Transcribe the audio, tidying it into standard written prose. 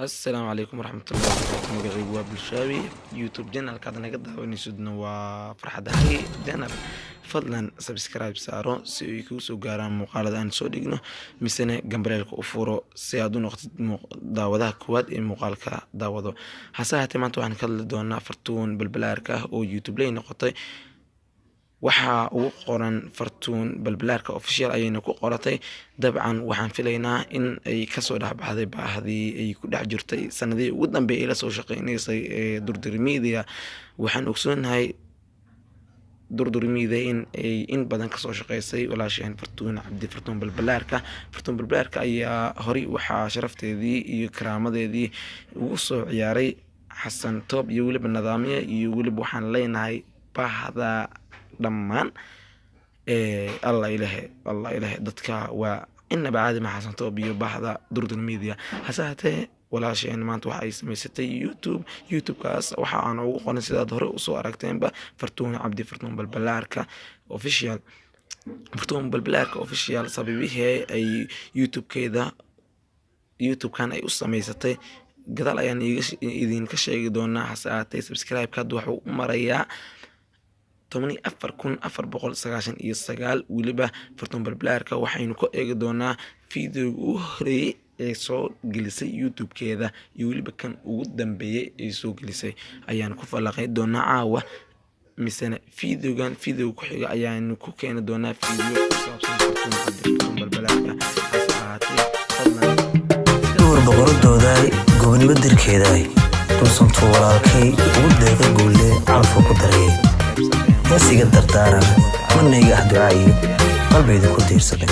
السلام عليكم ورحمة الله وبركاته. مقعي بالشاوي يوتيوب جنال كذا نقدر ونسودنا وفرحة هاي جنال فضلا سبسكرايب سارو سيكوسو قارن مقالة أن سودينه مثلا جنبريلك أفورو سيادو نقطة داوده كواد مقالك داوده حسها تمانتو عن كل دونا فرتون بالبلاركة أو يوتيوب لي نقطة waxa uu qoran fartuun balbalaarka official ayayna ku qoratay dabcan waxaan filaynaa in ay ka soo dhaxbaxday baahdii ay ku dhex jirtay sanadii ugu dambeeyay la soo shaqeynaysay durdur media waxaan ogsoonahay durdur media in badan ka soo shaqeysay walaasheen fartuun balbalaarka ayaa hori waxa sharafteedii iyo karaamadeedii ugu soo ciyaaray xasan toob iyo waliba nidaamiye iyo waliba waxaan leenahay baahda dhammaan الله إله دتك وإن بعد ما حسنته بيبهذا درد الميديا حسهته ولا شيء ما أنت وحي سميستي يوتيوب كاس وحنا وقنا سيدا ظهر وصوركتين بفرتون عبدي فرتون بالبلاركا official فرتون بالبلاركا official سببيه أي يوتيوب كذا يوتيوب كان أي سميستي قدر يعني إذا كشيء دونا حسهته سبسكرايب كده وحو مريا 84,499 waliba fartuun balbalaarka waxaynu ku eegi doonaa fiidiyowga ugu horeeyay ee soo gelisay YouTube-keeda iyo waliba kan ugu dambeeyay ee soo gelisay ayaan ku falaqay doonaa caawa misana fiidiyowgan fiidiyowga ku xiga ayaan ku keeni doonaa fiidiyow ku saabsan fartuun balbalaarka hasaatee fadlan door boqoradooday gobonimo dirkeeday dulsantu walaalkay ugu deeqa guule calfo ku dareeyay nasiga dardaarana manayga ahducaayo qalbeyda ku tiirsaday